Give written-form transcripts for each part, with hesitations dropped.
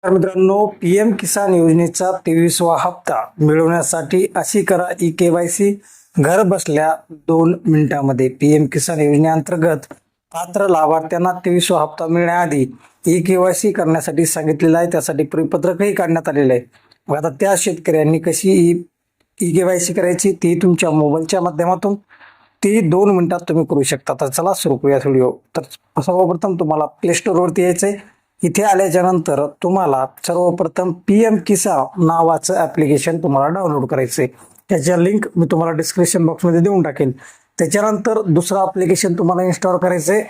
तर मित्रांनो, पीएम किसान योजनेचा 23वा हप्ता मिळवण्यासाठी अशी करा ई-केवायसी घर बसल्या 2 मिनिटांमध्ये. पीएम किसान योजनेअंतर्गत पात्र लाभार्थ्यांना 23वा हप्ता मिळण्याआधी ई-केवायसी करण्यासाठी सांगितलेलं आहे. त्यासाठी परिपत्रकही काढण्यात आलेलं आहे. मग आता त्या शेतकऱ्यांनी कशी ई-केवायसी करायची ती तुमच्या मोबाईलच्या माध्यमातून ती 2 मिनिटात तुम्ही करू शकता. तर चला सुरू करूया व्हिडिओ. तर सर्वप्रथम तुम्हाला प्ले स्टोअरवरती यायचंय. इथे आल्याच्या नंतर तुम्हाला सर्वप्रथम पीएम किसान नावाचं ॲप्लिकेशन तुम्हाला डाउनलोड करायचंय. त्याच्या लिंक मी तुम्हाला डिस्क्रिप्शन बॉक्समध्ये देऊन टाकेल. त्याच्यानंतर दुसरं ॲप्लिकेशन तुम्हाला इन्स्टॉल करायचंय.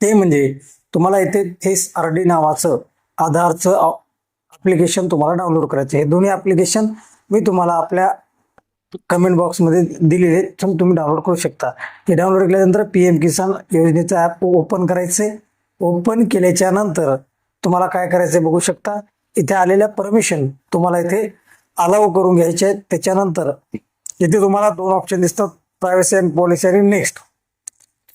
ते म्हणजे तुम्हाला इथे फेस आरडी नावाचं आधारचं ॲप्लिकेशन तुम्हाला डाउनलोड करायचं. हे दोन्ही ॲप्लिकेशन मी तुम्हाला आपल्या कमेंट बॉक्समध्ये दिलेले तुम्ही डाउनलोड करू शकता. हे डाउनलोड केल्यानंतर पीएम किसान योजनेचं ॲप ओपन करायचंय. ओपन केल्याच्या नंतर तुम्हाला काय करायचं बघू शकता. इथे आलेल्या परमिशन तुम्हाला इथे अलाउ करून घ्यायचे आहेत. त्याच्यानंतर इथे तुम्हाला 2 ऑप्शन दिसतात, प्रायव्हसी आणि पॉलिसी आणि नेक्स्ट.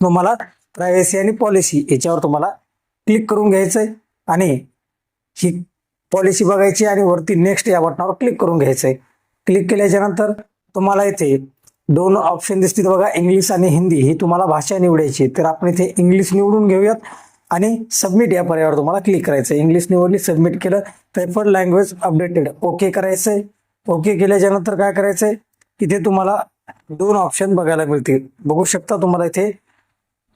तुम्हाला प्रायव्हसी आणि पॉलिसी याच्यावर तुम्हाला क्लिक करून घ्यायचंय आणि ही पॉलिसी बघायची आणि वरती नेक्स्ट या बटनावर क्लिक करून घ्यायचंय. क्लिक केल्याच्या नंतर तुम्हाला इथे 2 ऑप्शन दिसतील बघा, इंग्लिश आणि हिंदी. ही तुम्हाला भाषा निवडायची. तर आपण इथे इंग्लिश निवडून घेऊयात आणि सबमिट या पर्यायावर तुम्हाला क्लिक करायचं. इंग्लिश निवडली, सबमिट केलं. प्रेफर्ड लँग्वेज अपडेटेड ओके करायचंय. ओके केल्याच्या नंतर काय करायचंय, इथे तुम्हाला 2 ऑप्शन बघायला मिळतील. बघू शकता तुम्हाला इथे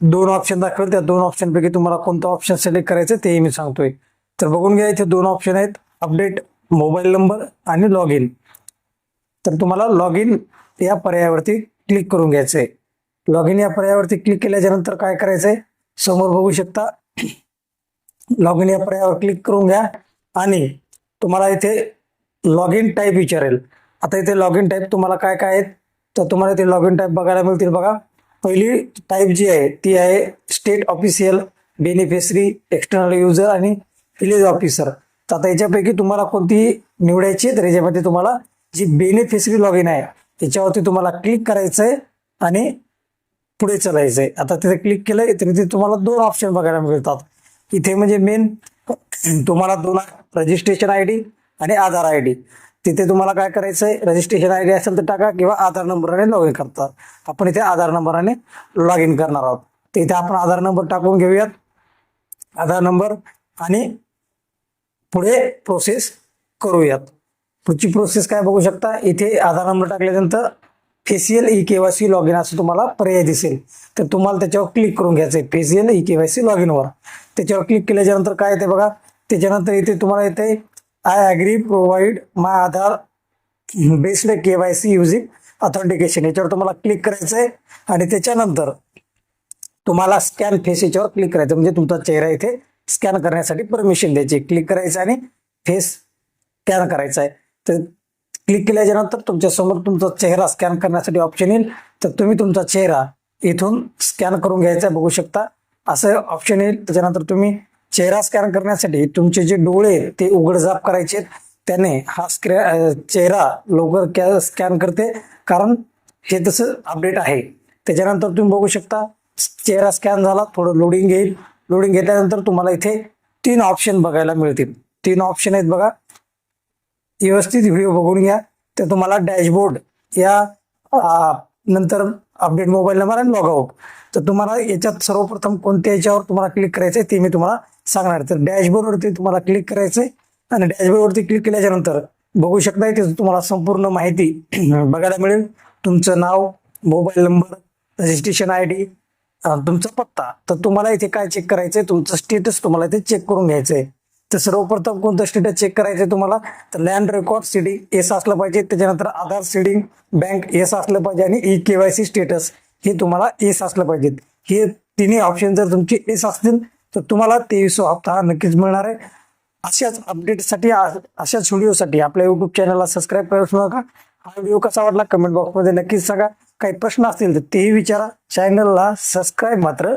2 ऑप्शन दाखवेल. त्या 2 ऑप्शन पैकी तुम्हाला कोणतं ऑप्शन सिलेक्ट करायचं तेही मी सांगतोय. तर बघून घ्या, इथे 2 ऑप्शन आहेत, अपडेट मोबाईल नंबर आणि लॉग इन. तर तुम्हाला लॉग इन या पर्यायावरती क्लिक करून घ्यायचंय. लॉग इन या पर्यायावरती क्लिक केल्याच्या नंतर काय करायचंय, समोर बघू शकता लॉग इन या पर्यायावर क्लिक करून घ्या आणि तुम्हाला इथे लॉग इन टाईप विचारेल. आता इथे लॉग इन टाईप तुम्हाला काय काय आहेत, तर तुम्हाला इथे लॉग इन टाईप बघायला मिळतील बघा. पहिली टाईप जी आहे ती आहे state official, beneficiary, external user आणि विलेज ऑफिसर. तर आता याच्यापैकी तुम्हाला कोणती निवडायची, तर याच्यामध्ये तुम्हाला जी बेनिफिशरी लॉग इन आहे त्याच्यावरती तुम्हाला क्लिक करायचंय आणि पुढे चालायचंय. आता तिथे क्लिक केलंय तर इथे तुम्हाला 2 ऑप्शन बघायला मिळतात. इथे म्हणजे मेन तुम्हाला 2 रजिस्ट्रेशन आयडी आणि आधार आयडी. तिथे तुम्हाला काय करायचंय, रजिस्ट्रेशन आयडी असेल तर टाका किंवा आधार नंबराने लॉग इन करतात. आपण इथे आधार नंबराने लॉग इन करणार आहोत. तर इथे आपण आधार नंबर टाकून घेऊयात, आधार नंबर, आणि पुढे प्रोसेस करूयात. पुढची प्रोसेस काय बघू शकता, इथे आधार नंबर टाकल्यानंतर फेशियल ई-केवायसी लॉग इन असं तुम्हाला पर्याय दिसेल. तर तुम्हाला त्याच्यावर क्लिक करून घ्यायचंय फेशियल ई-केवायसी लॉग इनवर. त्याच्यावर क्लिक केल्याच्यानंतर काय येते बघा, त्याच्यानंतर इथे तुम्हाला येते I agree provide my Aadhaar based KYC using authentication. याच्यावर तुम्हाला क्लिक करायचंय आणि त्याच्यानंतर तुम्हाला स्कॅन फेस याच्यावर क्लिक करायचं, म्हणजे तुमचा चेहरा इथे स्कॅन करण्यासाठी परमिशन द्यायची. क्लिक करायचं आणि फेस स्कॅन करायचा आहे. तर क्लिक केल्याच्या नंतर तुमच्या समोर तुमचा चेहरा स्कॅन करण्यासाठी ऑप्शन येईल. तर तुम्ही तुमचा चेहरा इथून स्कॅन करून घ्यायचा, बघू शकता असं ऑप्शन येईल. त्याच्यानंतर तुम्ही चेहरा स्कॅन करण्यासाठी तुमचे जे डोळे ते उघडझाप करायचे, त्याने हा चेहरा लवकर स्कॅन करते, कारण हे तसं अपडेट आहे. त्याच्यानंतर तुम्ही बघू शकता चेहरा स्कॅन झाला, थोडं लोडिंग घेईल. लोडिंग घेतल्यानंतर तुम्हाला इथे 3 ऑप्शन बघायला मिळतील. 3 ऑप्शन आहेत बघा, व्यवस्थित व्हिडिओ बघून घ्या. तर तुम्हाला डॅशबोर्ड या नंतर अपडेट मोबाईल नंबर आणि लॉग आउट. तर तुम्हाला याच्यात सर्वप्रथम कोणत्या याच्यावर तुम्हाला क्लिक करायचंय ते मी तुम्हाला सांगणार. तर डॅशबोर्डवरती तुम्हाला क्लिक करायचंय आणि डॅशबोर्डवरती क्लिक केल्याच्या नंतर बघू शकता इथे तुम्हाला संपूर्ण माहिती बघायला मिळेल. तुमचं नाव, मोबाईल नंबर, रजिस्ट्रेशन आयडी, तुमचा पत्ता. तर तुम्हाला इथे काय चेक करायचंय, तुमचं स्टेटस तुम्हाला इथे चेक करून घ्यायचंय. तर सर्वप्रथम कोणतं स्टेटस चेक करायचंय तुम्हाला, तर लँड रेकॉर्ड सीडिंग येस असलं पाहिजे. त्याच्यानंतर आधार सीडिंग बँक येस असलं पाहिजे आणि ई-केवायसी स्टेटस हे तुम्हाला येस असलं पाहिजे. हे तिन्ही ऑप्शन जर तुमचे येस असतील तर तुम्हाला 23वा हप्ता हा नक्कीच मिळणार आहे. अशाच अपडेटसाठी, अशाच व्हिडिओसाठी आपल्या यूट्यूब चॅनलला सबस्क्राईब करायचं नका. हा व्हिडिओ कसा वाटला कमेंट बॉक्समध्ये नक्कीच सांगा. काही प्रश्न असतील तर तेही विचारा. चॅनलला सबस्क्राईब मात्र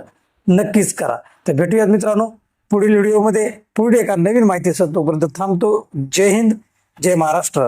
नक्कीच करा. तर भेटूयात मित्रांनो पुढील व्हिडिओमध्ये पुढे एका नवीन माहिती. तोपर्यंत थांबतो. जय हिंद, जय महाराष्ट्र.